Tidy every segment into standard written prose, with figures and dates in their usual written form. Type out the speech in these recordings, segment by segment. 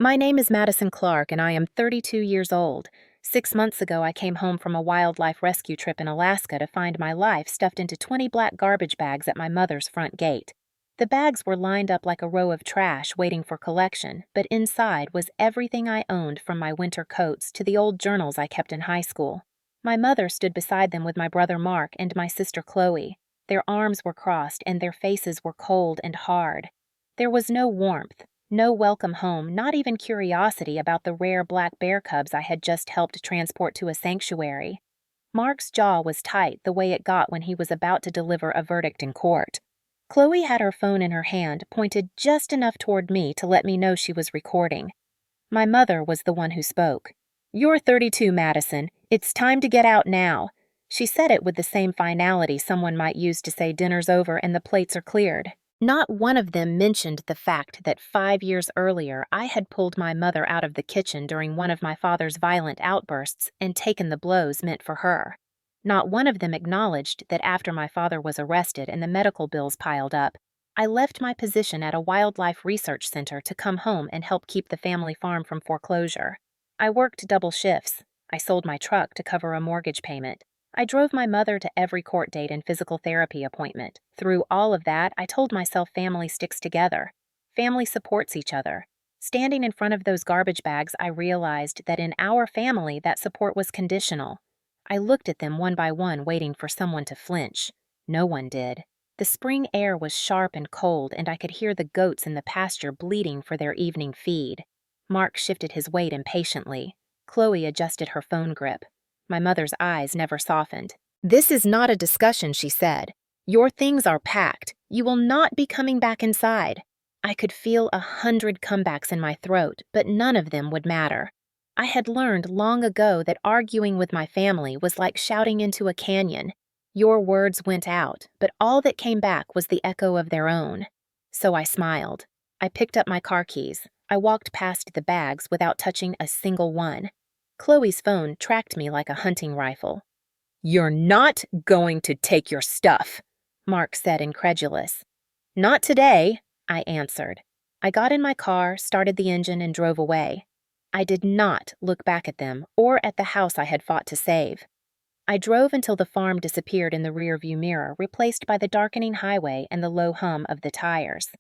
My name is Madison Clark, and I am 32 years old. 6 months ago, I came home from a wildlife rescue trip in Alaska to find my life stuffed into 20 black garbage bags at my mother's front gate. The bags were lined up like a row of trash waiting for collection, but inside was everything I owned, from my winter coats to the old journals I kept in high school. My mother stood beside them with my brother Mark and my sister Chloe. Their arms were crossed and their faces were cold and hard. There was no warmth. No welcome home, not even curiosity about the rare black bear cubs I had just helped transport to a sanctuary. Mark's jaw was tight, the way it got when he was about to deliver a verdict in court. Chloe had her phone in her hand, pointed just enough toward me to let me know she was recording. My mother was the one who spoke. "You're 32, Madison. It's time to get out now." She said it with the same finality someone might use to say dinner's over and the plates are cleared. Not one of them mentioned the fact that 5 years earlier I had pulled my mother out of the kitchen during one of my father's violent outbursts and taken the blows meant for her. Not one of them acknowledged that after my father was arrested and the medical bills piled up, I left my position at a wildlife research center to come home and help keep the family farm from foreclosure. I worked double shifts. I sold my truck to cover a mortgage payment. I drove my mother to every court date and physical therapy appointment. Through all of that, I told myself family sticks together. Family supports each other. Standing in front of those garbage bags, I realized that in our family, that support was conditional. I looked at them one by one, waiting for someone to flinch. No one did. The spring air was sharp and cold, and I could hear the goats in the pasture bleating for their evening feed. Mark shifted his weight impatiently. Chloe adjusted her phone grip. My mother's eyes never softened. "This is not a discussion," she said. "Your things are packed. You will not be coming back inside." I could feel 100 comebacks in my throat, but none of them would matter. I had learned long ago that arguing with my family was like shouting into a canyon. Your words went out, but all that came back was the echo of their own. So I smiled. I picked up my car keys. I walked past the bags without touching a single one. Chloe's phone tracked me like a hunting rifle. "You're not going to take your stuff," Mark said, incredulous. "Not today," I answered. I got in my car, started the engine, and drove away. I did not look back at them or at the house I had fought to save. I drove until the farm disappeared in the rearview mirror, replaced by the darkening highway and the low hum of the tires.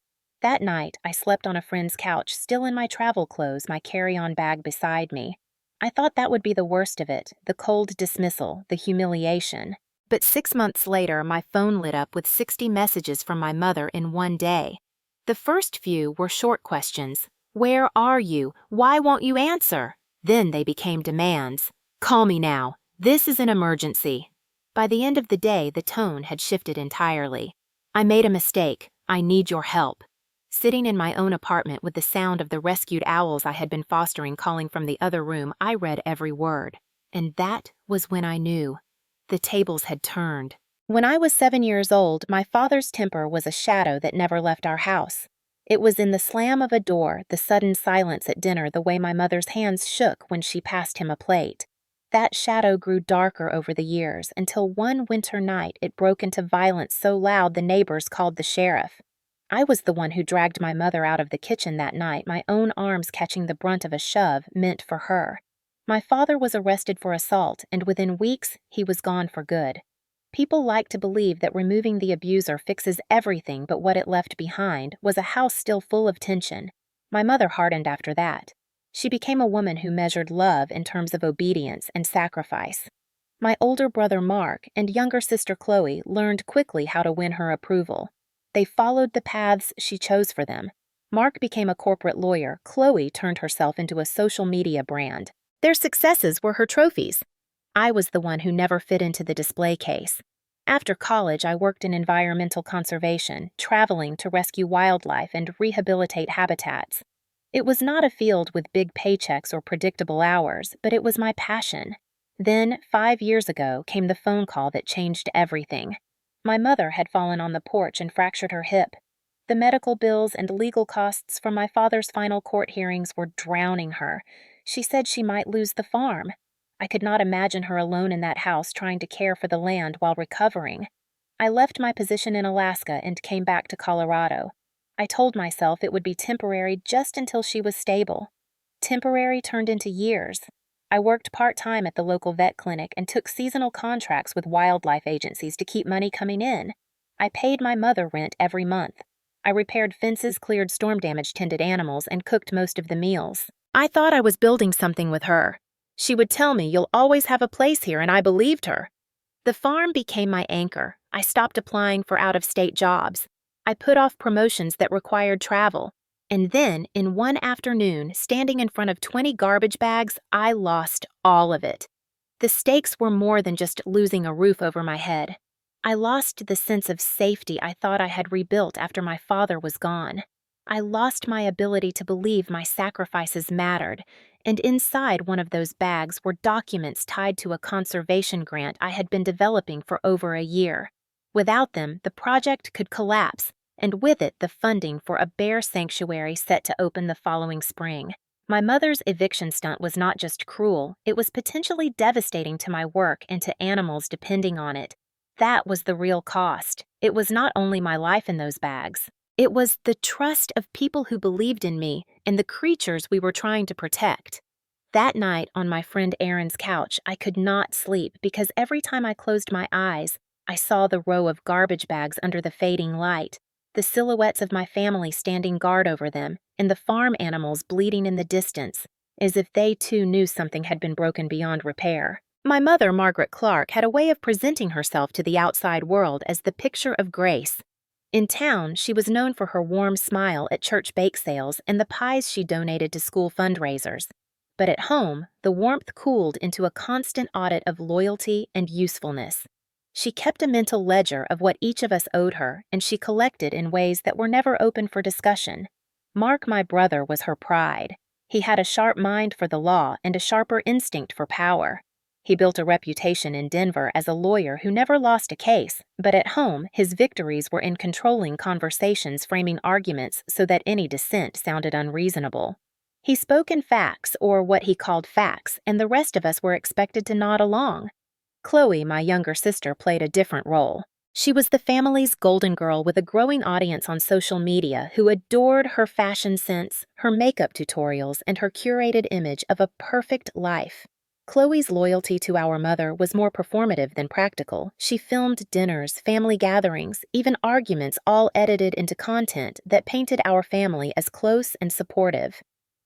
That night, I slept on a friend's couch, still in my travel clothes, my carry-on bag beside me. I thought that would be the worst of it, the cold dismissal, the humiliation. But 6 months later, my phone lit up with 60 messages from my mother in one day. The first few were short questions. "Where are you? Why won't you answer?" Then they became demands. "Call me now. This is an emergency." By the end of the day, the tone had shifted entirely. "I made a mistake. I need your help." Sitting in my own apartment with the sound of the rescued owls I had been fostering calling from the other room, I read every word. And that was when I knew. The tables had turned. When I was 7 years old, my father's temper was a shadow that never left our house. It was in the slam of a door, the sudden silence at dinner, the way my mother's hands shook when she passed him a plate. That shadow grew darker over the years until one winter night it broke into violence so loud the neighbors called the sheriff. I was the one who dragged my mother out of the kitchen that night, my own arms catching the brunt of a shove meant for her. My father was arrested for assault, and within weeks, he was gone for good. People like to believe that removing the abuser fixes everything, but what it left behind was a house still full of tension. My mother hardened after that. She became a woman who measured love in terms of obedience and sacrifice. My older brother Mark and younger sister Chloe learned quickly how to win her approval. They followed the paths she chose for them. Mark became a corporate lawyer. Chloe turned herself into a social media brand. Their successes were her trophies. I was the one who never fit into the display case. After college, I worked in environmental conservation, traveling to rescue wildlife and rehabilitate habitats. It was not a field with big paychecks or predictable hours, but it was my passion. Then, 5 years ago, came the phone call that changed everything. My mother had fallen on the porch and fractured her hip. The medical bills and legal costs from my father's final court hearings were drowning her. She said she might lose the farm. I could not imagine her alone in that house trying to care for the land while recovering. I left my position in Alaska and came back to Colorado. I told myself it would be temporary just until she was stable. Temporary turned into years. I worked part-time at the local vet clinic and took seasonal contracts with wildlife agencies to keep money coming in. I paid my mother rent every month. I repaired fences, cleared storm damage tended animals, and cooked most of the meals. I thought I was building something with her. She would tell me, "You'll always have a place here," and I believed her. The farm became my anchor. I stopped applying for out-of-state jobs. I put off promotions that required travel. And then, in one afternoon, standing in front of 20 garbage bags, I lost all of it. The stakes were more than just losing a roof over my head. I lost the sense of safety I thought I had rebuilt after my father was gone. I lost my ability to believe my sacrifices mattered, and inside one of those bags were documents tied to a conservation grant I had been developing for over a year. Without them, the project could collapse, and with it the funding for a bear sanctuary set to open the following spring. My mother's eviction stunt was not just cruel, it was potentially devastating to my work and to animals depending on it. That was the real cost. It was not only my life in those bags. It was the trust of people who believed in me and the creatures we were trying to protect. That night on my friend Erin's couch, I could not sleep because every time I closed my eyes, I saw the row of garbage bags under the fading light, the silhouettes of my family standing guard over them, and the farm animals bleeding in the distance, as if they too knew something had been broken beyond repair. My mother, Margaret Clark, had a way of presenting herself to the outside world as the picture of grace. In town, she was known for her warm smile at church bake sales and the pies she donated to school fundraisers. But at home, the warmth cooled into a constant audit of loyalty and usefulness. She kept a mental ledger of what each of us owed her, and she collected in ways that were never open for discussion. Mark, my brother, was her pride. He had a sharp mind for the law and a sharper instinct for power. He built a reputation in Denver as a lawyer who never lost a case, but at home, his victories were in controlling conversations, framing arguments so that any dissent sounded unreasonable. He spoke in facts, or what he called facts, and the rest of us were expected to nod along. Chloe, my younger sister, played a different role. She was the family's golden girl with a growing audience on social media who adored her fashion sense, her makeup tutorials, and her curated image of a perfect life. Chloe's loyalty to our mother was more performative than practical. She filmed dinners, family gatherings, even arguments, all edited into content that painted our family as close and supportive.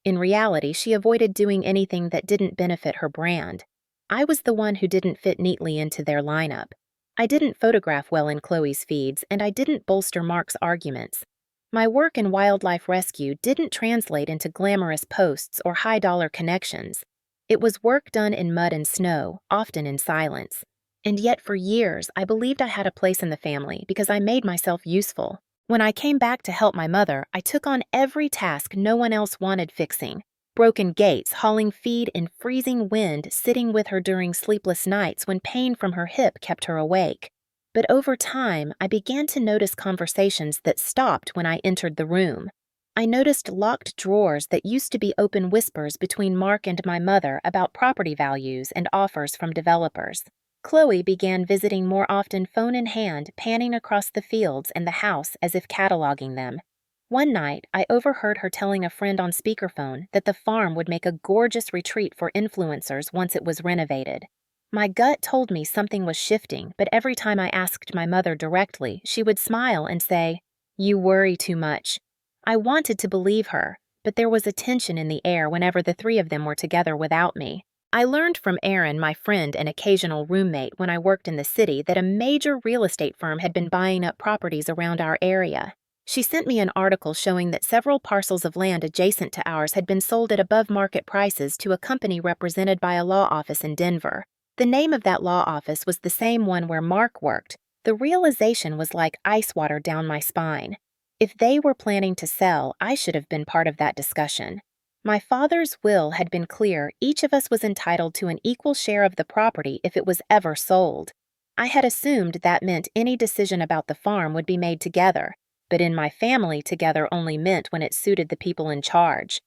In reality, she avoided doing anything that didn't benefit her brand. I was the one who didn't fit neatly into their lineup. I didn't photograph well in Chloe's feeds, and I didn't bolster Mark's arguments. My work in wildlife rescue didn't translate into glamorous posts or high-dollar connections. It was work done in mud and snow, often in silence. And yet for years, I believed I had a place in the family because I made myself useful. When I came back to help my mother, I took on every task no one else wanted fixing. Broken gates, hauling feed in freezing wind, sitting with her during sleepless nights when pain from her hip kept her awake. But over time, I began to notice conversations that stopped when I entered the room. I noticed locked drawers that used to be open whispers between Mark and my mother about property values and offers from developers. Chloe began visiting more often, phone in hand, panning across the fields and the house as if cataloging them. One night, I overheard her telling a friend on speakerphone that the farm would make a gorgeous retreat for influencers once it was renovated. My gut told me something was shifting, but every time I asked my mother directly, she would smile and say, "You worry too much." I wanted to believe her, but there was a tension in the air whenever the three of them were together without me. I learned from Erin, my friend and occasional roommate when I worked in the city, that a major real estate firm had been buying up properties around our area. She sent me an article showing that several parcels of land adjacent to ours had been sold at above-market prices to a company represented by a law office in Denver. The name of that law office was the same one where Mark worked. The realization was like ice water down my spine. If they were planning to sell, I should have been part of that discussion. My father's will had been clear. Each of us was entitled to an equal share of the property if it was ever sold. I had assumed that meant any decision about the farm would be made together, but in my family, together only meant when it suited the people in charge.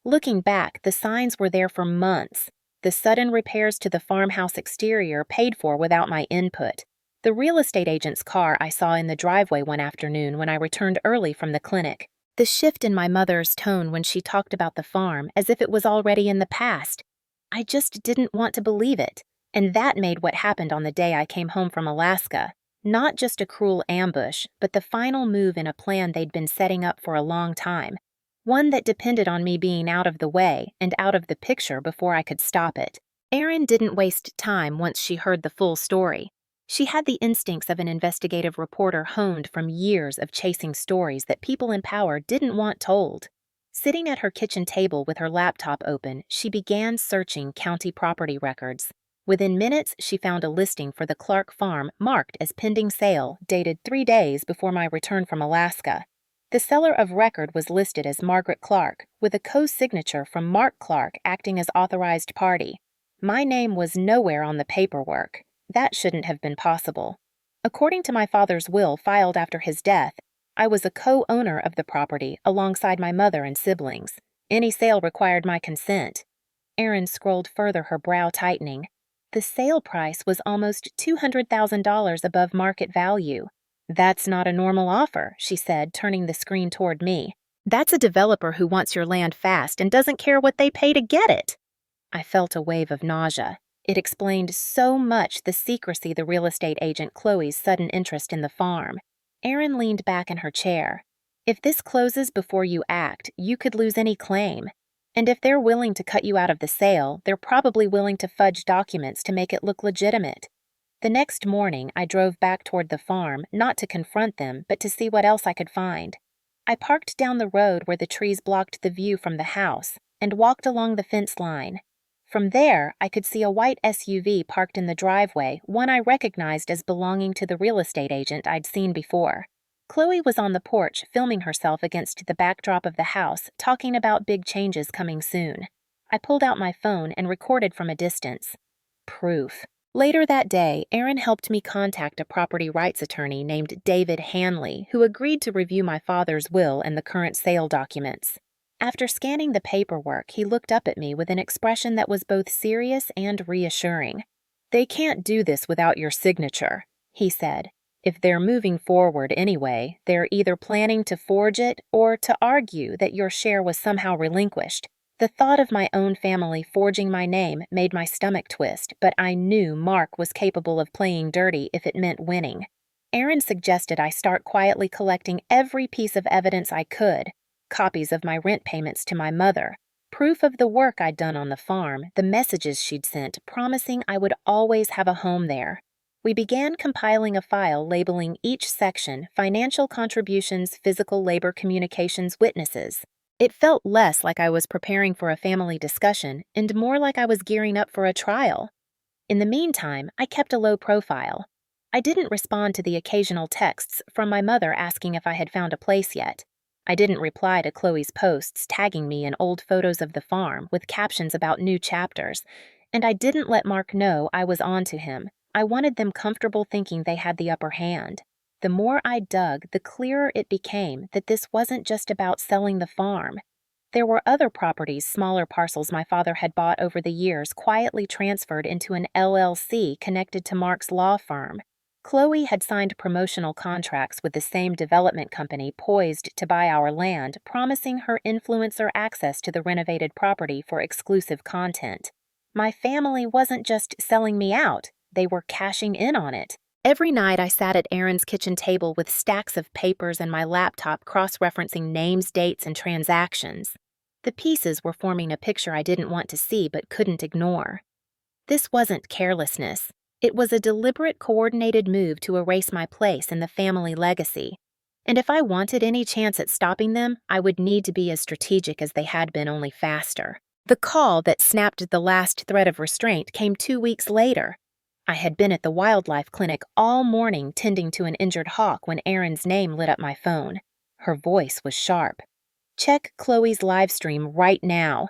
Looking back, the signs were there for months. The sudden repairs to the farmhouse exterior paid for without my input. The real estate agent's car I saw in the driveway one afternoon when I returned early from the clinic. The shift in my mother's tone when she talked about the farm as if it was already in the past. I just didn't want to believe it, and that made what happened on the day I came home from Alaska not just a cruel ambush, but the final move in a plan they'd been setting up for a long time, one that depended on me being out of the way and out of the picture before I could stop it. Erin didn't waste time once she heard the full story. She had the instincts of an investigative reporter honed from years of chasing stories that people in power didn't want told. Sitting at her kitchen table with her laptop open, she began searching county property records. Within minutes, she found a listing for the Clark farm marked as pending sale, dated 3 days before my return from Alaska. The seller of record was listed as Margaret Clark, with a co-signature from Mark Clark acting as authorized party. My name was nowhere on the paperwork. That shouldn't have been possible. According to my father's will filed after his death, I was a co-owner of the property alongside my mother and siblings. Any sale required my consent. Erin scrolled further, her brow tightening. The sale price was almost $200,000 above market value. That's not a normal offer, she said, turning the screen toward me. That's a developer who wants your land fast and doesn't care what they pay to get it. I felt a wave of nausea. It explained so much the secrecy the real estate agent Chloe's sudden interest in the farm. Erin leaned back in her chair. If this closes before you act, you could lose any claim. And if they're willing to cut you out of the sale, they're probably willing to fudge documents to make it look legitimate. The next morning, I drove back toward the farm, not to confront them, but to see what else I could find. I parked down the road where the trees blocked the view from the house, and walked along the fence line. From there, I could see a white SUV parked in the driveway, one I recognized as belonging to the real estate agent I'd seen before. Chloe was on the porch, filming herself against the backdrop of the house, talking about big changes coming soon. I pulled out my phone and recorded from a distance. Proof. Later that day, Erin helped me contact a property rights attorney named David Hanley, who agreed to review my father's will and the current sale documents. After scanning the paperwork, he looked up at me with an expression that was both serious and reassuring. "They can't do this without your signature," he said. "If they're moving forward anyway, they're either planning to forge it or to argue that your share was somehow relinquished." The thought of my own family forging my name made my stomach twist, but I knew Mark was capable of playing dirty if it meant winning. Erin suggested I start quietly collecting every piece of evidence I could. Copies of my rent payments to my mother, proof of the work I'd done on the farm, the messages she'd sent promising I would always have a home there. We began compiling a file labeling each section Financial Contributions, Physical Labor Communications Witnesses. It felt less like I was preparing for a family discussion and more like I was gearing up for a trial. In the meantime, I kept a low profile. I didn't respond to the occasional texts from my mother asking if I had found a place yet. I didn't reply to Chloe's posts tagging me in old photos of the farm with captions about new chapters, and I didn't let Mark know I was on to him. I wanted them comfortable thinking they had the upper hand. The more I dug, the clearer it became that this wasn't just about selling the farm. There were other properties, smaller parcels my father had bought over the years, quietly transferred into an LLC connected to Mark's law firm. Chloe had signed promotional contracts with the same development company poised to buy our land, promising her influencer access to the renovated property for exclusive content. My family wasn't just selling me out, they were cashing in on it. Every night I sat at Erin's kitchen table with stacks of papers and my laptop cross-referencing names, dates, and transactions. The pieces were forming a picture I didn't want to see but couldn't ignore. This wasn't carelessness. It was a deliberate, coordinated move to erase my place in the family legacy. And if I wanted any chance at stopping them, I would need to be as strategic as they had been, only faster. The call that snapped the last thread of restraint came 2 weeks later. I had been at the wildlife clinic all morning tending to an injured hawk when Erin's name lit up my phone. Her voice was sharp. "Check Chloe's live stream right now."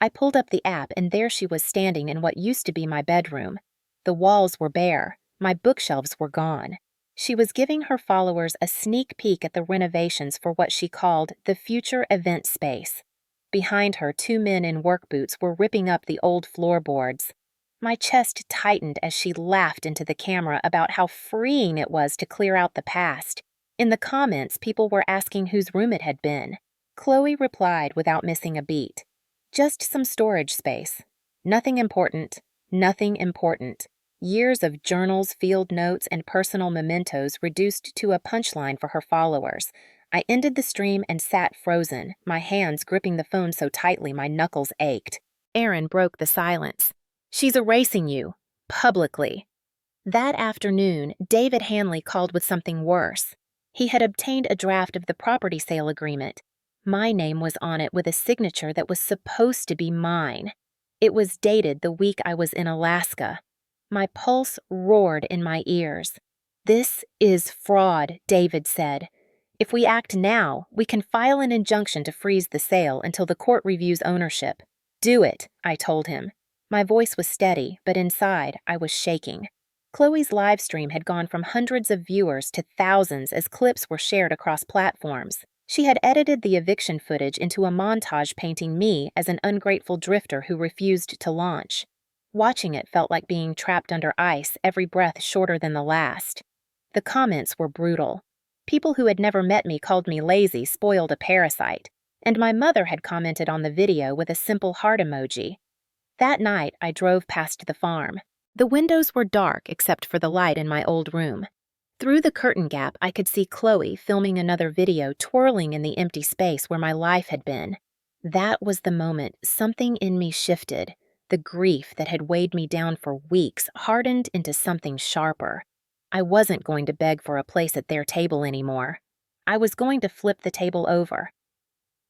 I pulled up the app and there she was standing in what used to be my bedroom. The walls were bare. My bookshelves were gone. She was giving her followers a sneak peek at the renovations for what she called the future event space. Behind her, 2 men in work boots were ripping up the old floorboards. My chest tightened as she laughed into the camera about how freeing it was to clear out the past. In the comments, people were asking whose room it had been. Chloe replied without missing a beat. Just some storage space. Nothing important. Nothing important. Years of journals, field notes, and personal mementos reduced to a punchline for her followers. I ended the stream and sat frozen, my hands gripping the phone so tightly my knuckles ached. Erin broke the silence. She's erasing you. Publicly. That afternoon, David Hanley called with something worse. He had obtained a draft of the property sale agreement. My name was on it with a signature that was supposed to be mine. It was dated the week I was in Alaska. My pulse roared in my ears. "This is fraud," David said. "If we act now, we can file an injunction to freeze the sale until the court reviews ownership." "Do it," I told him. My voice was steady, but inside I was shaking. Chloe's live stream had gone from hundreds of viewers to thousands as clips were shared across platforms. She had edited the eviction footage into a montage painting me as an ungrateful drifter who refused to launch. Watching it felt like being trapped under ice, every breath shorter than the last. The comments were brutal. People who had never met me called me lazy, spoiled a parasite, and my mother had commented on the video with a simple heart emoji. That night, I drove past the farm. The windows were dark except for the light in my old room. Through the curtain gap, I could see Chloe filming another video twirling in the empty space where my life had been. That was the moment something in me shifted. The grief that had weighed me down for weeks hardened into something sharper. I wasn't going to beg for a place at their table anymore. I was going to flip the table over.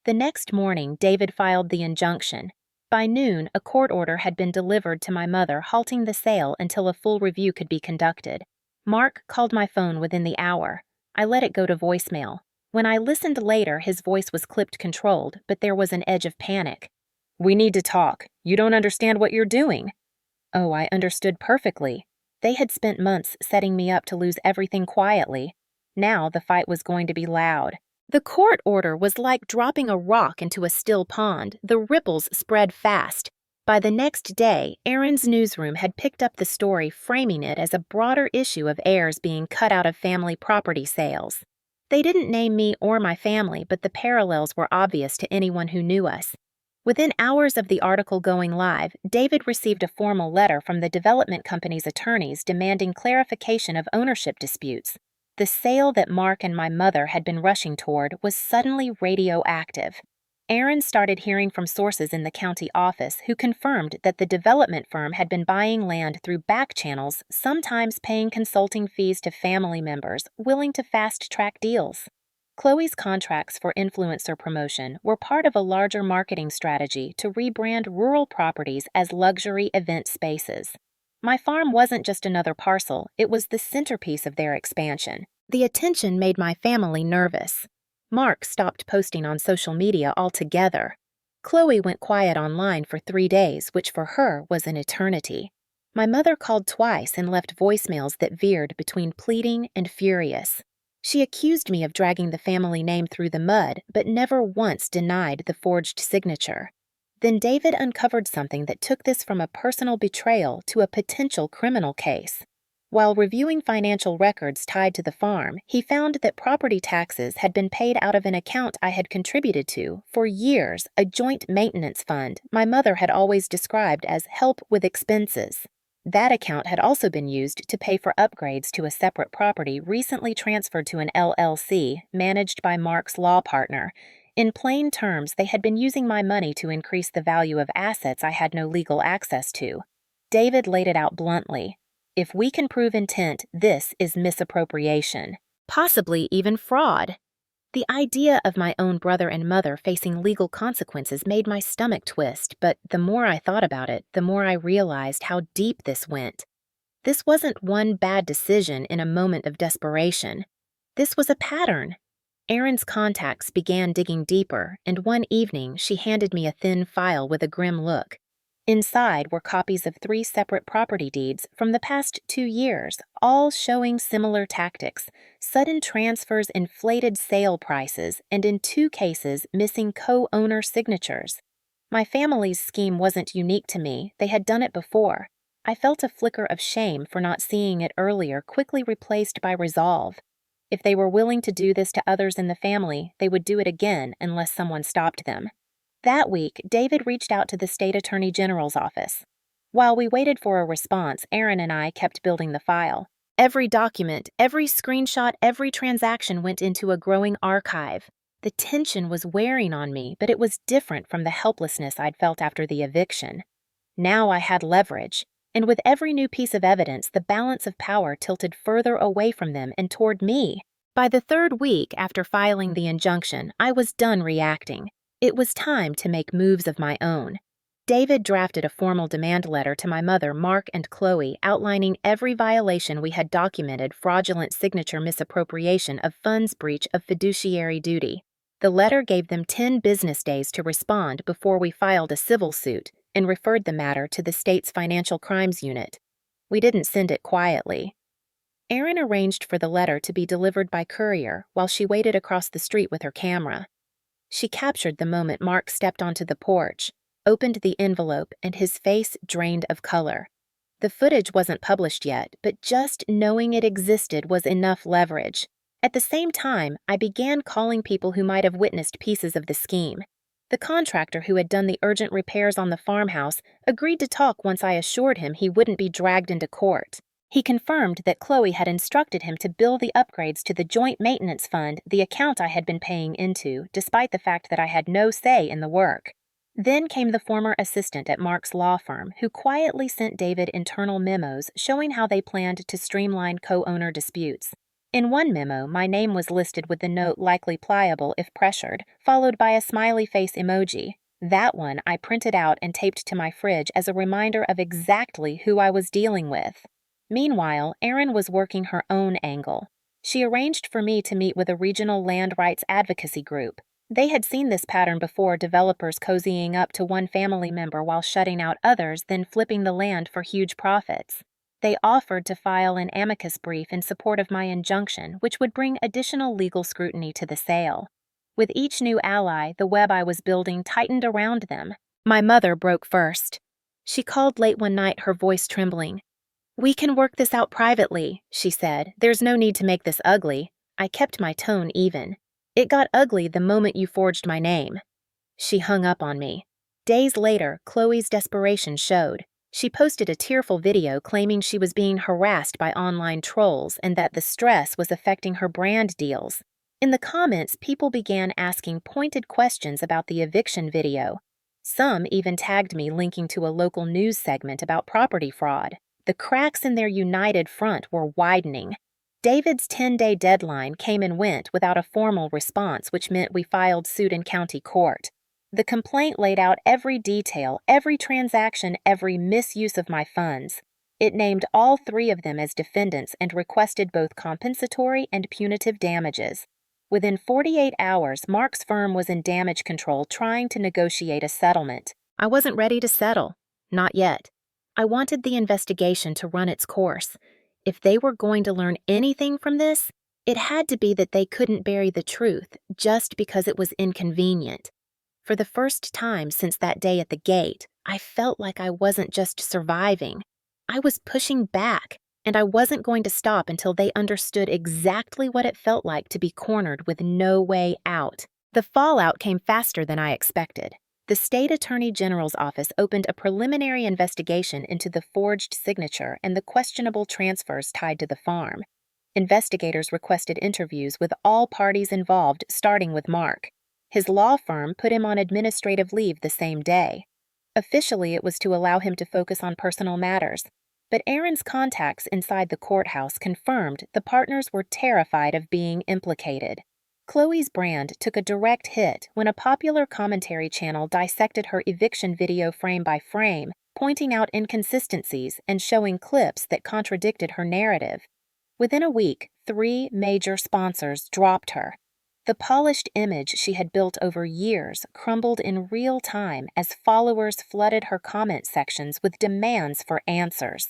The next morning, David filed the injunction. By noon, a court order had been delivered to my mother halting the sale until a full review could be conducted. Mark called my phone within the hour. I let it go to voicemail. When I listened later, his voice was clipped controlled, but there was an edge of panic. "We need to talk. You don't understand what you're doing." Oh, I understood perfectly. They had spent months setting me up to lose everything quietly. Now the fight was going to be loud. The court order was like dropping a rock into a still pond. The ripples spread fast. By the next day, Erin's newsroom had picked up the story, framing it as a broader issue of heirs being cut out of family property sales. They didn't name me or my family, but the parallels were obvious to anyone who knew us. Within hours of the article going live, David received a formal letter from the development company's attorneys demanding clarification of ownership disputes. The sale that Mark and my mother had been rushing toward was suddenly radioactive. Erin started hearing from sources in the county office who confirmed that the development firm had been buying land through back channels, sometimes paying consulting fees to family members willing to fast-track deals. Chloe's contracts for influencer promotion were part of a larger marketing strategy to rebrand rural properties as luxury event spaces. My farm wasn't just another parcel, it was the centerpiece of their expansion. The attention made my family nervous. Mark stopped posting on social media altogether. Chloe went quiet online for 3 days, which for her was an eternity. My mother called twice and left voicemails that veered between pleading and furious. She accused me of dragging the family name through the mud, but never once denied the forged signature. Then David uncovered something that took this from a personal betrayal to a potential criminal case. While reviewing financial records tied to the farm, he found that property taxes had been paid out of an account I had contributed to for years, a joint maintenance fund my mother had always described as help with expenses. That account had also been used to pay for upgrades to a separate property recently transferred to an LLC managed by Mark's law partner. In plain terms, they had been using my money to increase the value of assets I had no legal access to. David laid it out bluntly. If we can prove intent, this is misappropriation, possibly even fraud. The idea of my own brother and mother facing legal consequences made my stomach twist, but the more I thought about it, the more I realized how deep this went. This wasn't one bad decision in a moment of desperation. This was a pattern. Erin's contacts began digging deeper, and one evening she handed me a thin file with a grim look. Inside were copies of 3 separate property deeds from the past 2 years, all showing similar tactics: sudden transfers, inflated sale prices, and in 2 cases missing co-owner signatures. My family's scheme wasn't unique to me, they had done it before. I felt a flicker of shame for not seeing it earlier, quickly replaced by resolve. If they were willing to do this to others in the family, they would do it again unless someone stopped them. That week, David reached out to the state attorney general's office. While we waited for a response, Aaron and I kept building the file. Every document, every screenshot, every transaction went into a growing archive. The tension was wearing on me, but it was different from the helplessness I'd felt after the eviction. Now I had leverage, and with every new piece of evidence, the balance of power tilted further away from them and toward me. By the third week after filing the injunction, I was done reacting. It was time to make moves of my own. David drafted a formal demand letter to my mother, Mark, and Chloe, outlining every violation we had documented: fraudulent signature misappropriation of funds, breach of fiduciary duty. The letter gave them 10 business days to respond before we filed a civil suit and referred the matter to the state's Financial Crimes Unit. We didn't send it quietly. Erin arranged for the letter to be delivered by courier while she waited across the street with her camera. She captured the moment Mark stepped onto the porch, opened the envelope, and his face drained of color. The footage wasn't published yet, but just knowing it existed was enough leverage. At the same time, I began calling people who might have witnessed pieces of the scheme. The contractor who had done the urgent repairs on the farmhouse agreed to talk once I assured him he wouldn't be dragged into court. He confirmed that Chloe had instructed him to bill the upgrades to the joint maintenance fund, the account I had been paying into, despite the fact that I had no say in the work. Then came the former assistant at Mark's law firm, who quietly sent David internal memos showing how they planned to streamline co-owner disputes. In one memo, my name was listed with the note "likely pliable if pressured," followed by a smiley face emoji. That one I printed out and taped to my fridge as a reminder of exactly who I was dealing with. Meanwhile, Erin was working her own angle. She arranged for me to meet with a regional land rights advocacy group. They had seen this pattern before: developers cozying up to one family member while shutting out others, then flipping the land for huge profits. They offered to file an amicus brief in support of my injunction, which would bring additional legal scrutiny to the sale. With each new ally, the web I was building tightened around them. My mother broke first. She called late one night, her voice trembling. "We can work this out privately," she said. "There's no need to make this ugly." I kept my tone even. "It got ugly the moment you forged my name." She hung up on me. Days later, Chloe's desperation showed. She posted a tearful video claiming she was being harassed by online trolls and that the stress was affecting her brand deals. In the comments, people began asking pointed questions about the eviction video. Some even tagged me linking to a local news segment about property fraud. The cracks in their united front were widening. David's 10-day deadline came and went without a formal response, which meant we filed suit in county court. The complaint laid out every detail, every transaction, every misuse of my funds. It named all 3 of them as defendants and requested both compensatory and punitive damages. Within 48 hours, Mark's firm was in damage control trying to negotiate a settlement. I wasn't ready to settle. Not yet. I wanted the investigation to run its course. If they were going to learn anything from this, it had to be that they couldn't bury the truth just because it was inconvenient. For the first time since that day at the gate, I felt like I wasn't just surviving. I was pushing back, and I wasn't going to stop until they understood exactly what it felt like to be cornered with no way out. The fallout came faster than I expected. The state attorney general's office opened a preliminary investigation into the forged signature and the questionable transfers tied to the farm. Investigators requested interviews with all parties involved, starting with Mark. His law firm put him on administrative leave the same day. Officially, it was to allow him to focus on personal matters, but Erin's contacts inside the courthouse confirmed the partners were terrified of being implicated. Chloe's brand took a direct hit when a popular commentary channel dissected her eviction video frame by frame, pointing out inconsistencies and showing clips that contradicted her narrative. Within a week, 3 major sponsors dropped her. The polished image she had built over years crumbled in real time as followers flooded her comment sections with demands for answers.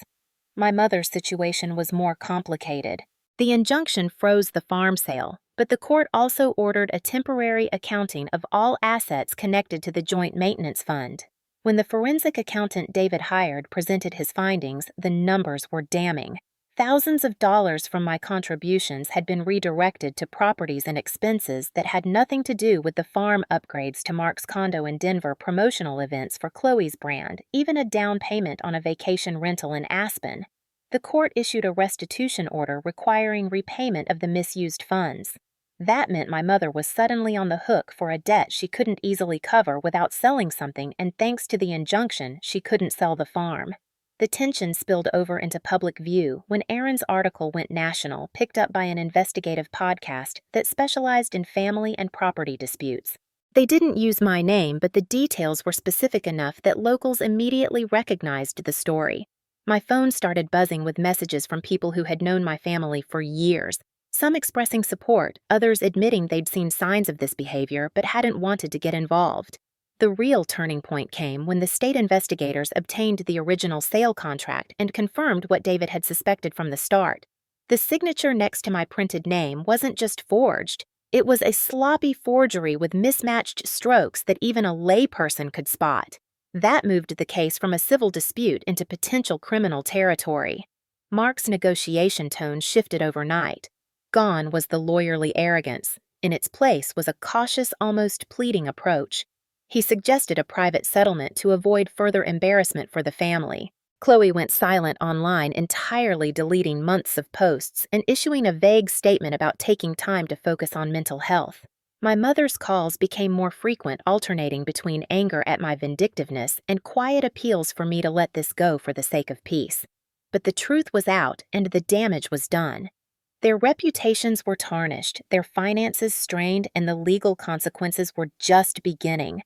My mother's situation was more complicated. The injunction froze the farm sale, but the court also ordered a temporary accounting of all assets connected to the joint maintenance fund. When the forensic accountant David hired presented his findings, the numbers were damning. Thousands of dollars from my contributions had been redirected to properties and expenses that had nothing to do with the farm upgrades to Mark's condo in Denver, promotional events for Chloe's brand, even a down payment on a vacation rental in Aspen. The court issued a restitution order requiring repayment of the misused funds. That meant my mother was suddenly on the hook for a debt she couldn't easily cover without selling something, and thanks to the injunction, she couldn't sell the farm. The tension spilled over into public view when Erin's article went national, picked up by an investigative podcast that specialized in family and property disputes. They didn't use my name, but the details were specific enough that locals immediately recognized the story. My phone started buzzing with messages from people who had known my family for years, some expressing support, others admitting they'd seen signs of this behavior but hadn't wanted to get involved. The real turning point came when the state investigators obtained the original sale contract and confirmed what David had suspected from the start. The signature next to my printed name wasn't just forged. It was a sloppy forgery with mismatched strokes that even a layperson could spot. That moved the case from a civil dispute into potential criminal territory. Mark's negotiation tone shifted overnight. Gone was the lawyerly arrogance. In its place was a cautious, almost pleading approach. He suggested a private settlement to avoid further embarrassment for the family. Chloe went silent online, entirely deleting months of posts and issuing a vague statement about taking time to focus on mental health. My mother's calls became more frequent, alternating between anger at my vindictiveness and quiet appeals for me to let this go for the sake of peace. But the truth was out, and the damage was done. Their reputations were tarnished, their finances strained, and the legal consequences were just beginning.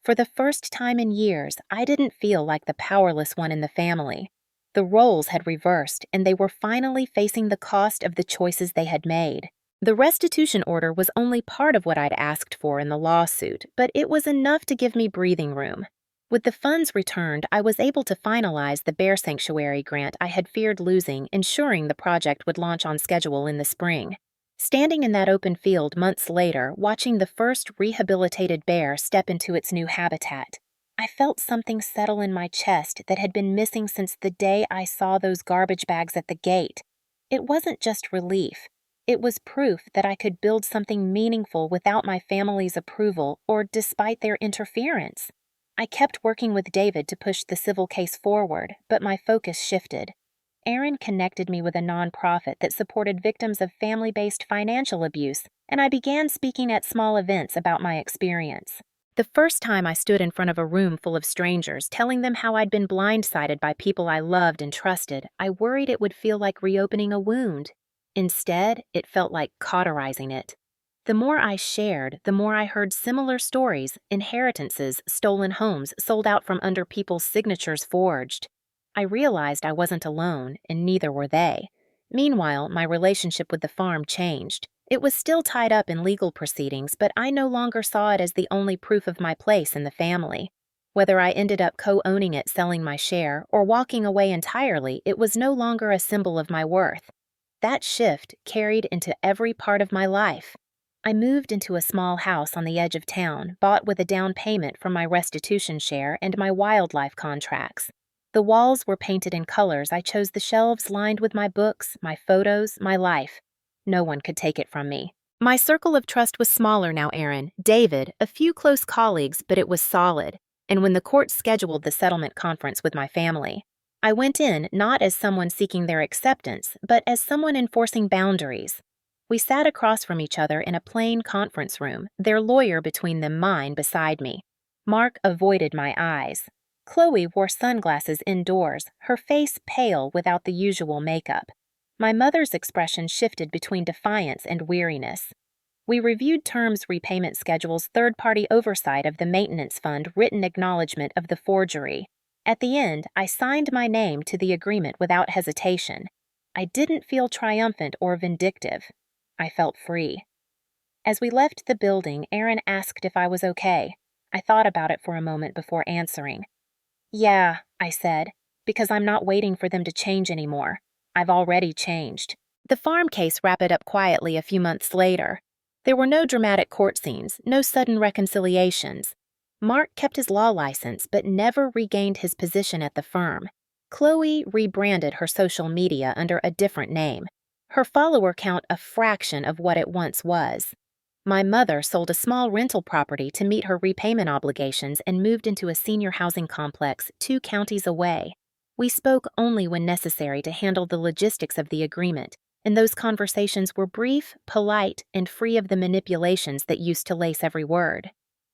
For the first time in years, I didn't feel like the powerless one in the family. The roles had reversed, and they were finally facing the cost of the choices they had made. The restitution order was only part of what I'd asked for in the lawsuit, but it was enough to give me breathing room. With the funds returned, I was able to finalize the bear sanctuary grant I had feared losing, ensuring the project would launch on schedule in the spring. Standing in that open field months later, watching the first rehabilitated bear step into its new habitat, I felt something settle in my chest that had been missing since the day I saw those garbage bags at the gate. It wasn't just relief. It was proof that I could build something meaningful without my family's approval or despite their interference. I kept working with David to push the civil case forward, but my focus shifted. Erin connected me with a nonprofit that supported victims of family-based financial abuse, and I began speaking at small events about my experience. The first time I stood in front of a room full of strangers, telling them how I'd been blindsided by people I loved and trusted, I worried it would feel like reopening a wound. Instead, it felt like cauterizing it. The more I shared, the more I heard similar stories, inheritances, stolen homes sold out from under people's signatures forged. I realized I wasn't alone, and neither were they. Meanwhile, my relationship with the farm changed. It was still tied up in legal proceedings, but I no longer saw it as the only proof of my place in the family. Whether I ended up co-owning it, selling my share, or walking away entirely, it was no longer a symbol of my worth. That shift carried into every part of my life. I moved into a small house on the edge of town, bought with a down payment from my restitution share and my wildlife contracts. The walls were painted in colors. I chose the shelves lined with my books, my photos, my life. No one could take it from me. My circle of trust was smaller now, Erin. David, a few close colleagues, but it was solid. And when the court scheduled the settlement conference with my family, I went in not as someone seeking their acceptance, but as someone enforcing boundaries. We sat across from each other in a plain conference room, their lawyer between them, mine beside me. Mark avoided my eyes. Chloe wore sunglasses indoors, her face pale without the usual makeup. My mother's expression shifted between defiance and weariness. We reviewed terms, repayment schedules, third-party oversight of the maintenance fund, written acknowledgement of the forgery. At the end, I signed my name to the agreement without hesitation. I didn't feel triumphant or vindictive. I felt free. As we left the building, Erin asked if I was okay. I thought about it for a moment before answering. "Yeah," I said, "because I'm not waiting for them to change anymore. I've already changed." The farm case wrapped up quietly a few months later. There were no dramatic court scenes, no sudden reconciliations. Mark kept his law license but never regained his position at the firm. Chloe rebranded her social media under a different name. Her follower count a fraction of what it once was. My mother sold a small rental property to meet her repayment obligations and moved into a senior housing complex 2 counties away. We spoke only when necessary to handle the logistics of the agreement, and those conversations were brief, polite, and free of the manipulations that used to lace every word.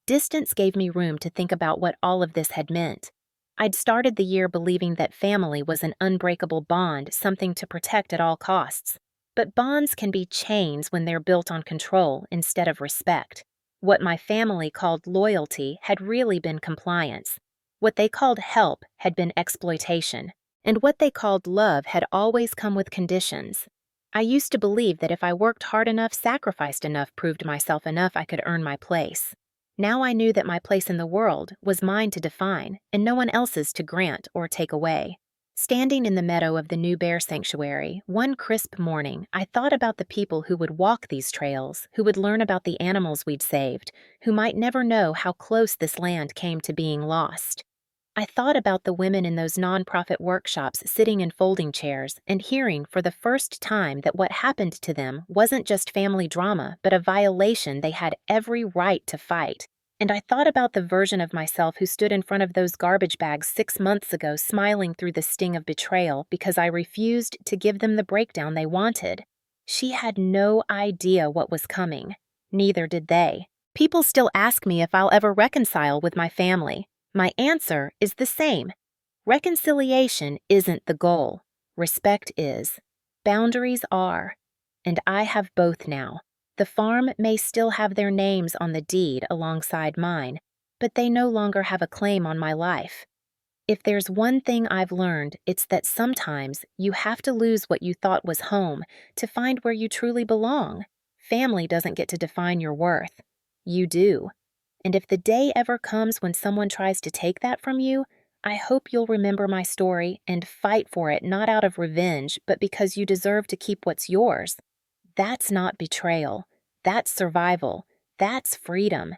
Distance gave me room to think about what all of this had meant. I'd started the year believing that family was an unbreakable bond, something to protect at all costs. But bonds can be chains when they're built on control instead of respect. What my family called loyalty had really been compliance. What they called help had been exploitation. And what they called love had always come with conditions. I used to believe that if I worked hard enough, sacrificed enough, proved myself enough, I could earn my place. Now I knew that my place in the world was mine to define, and no one else's to grant or take away. Standing in the meadow of the new bear sanctuary, one crisp morning, I thought about the people who would walk these trails, who would learn about the animals we'd saved, who might never know how close this land came to being lost. I thought about the women in those nonprofit workshops sitting in folding chairs and hearing for the first time that what happened to them wasn't just family drama, but a violation they had every right to fight. And I thought about the version of myself who stood in front of those garbage bags 6 months ago, smiling through the sting of betrayal because I refused to give them the breakdown they wanted. She had no idea what was coming. Neither did they. People still ask me if I'll ever reconcile with my family. My answer is the same. Reconciliation isn't the goal. Respect is. Boundaries are. And I have both now. The farm may still have their names on the deed alongside mine, but they no longer have a claim on my life. If there's one thing I've learned, it's that sometimes you have to lose what you thought was home to find where you truly belong. Family doesn't get to define your worth. You do. And if the day ever comes when someone tries to take that from you, I hope you'll remember my story and fight for it not out of revenge, but because you deserve to keep what's yours. That's not betrayal. That's survival. That's freedom.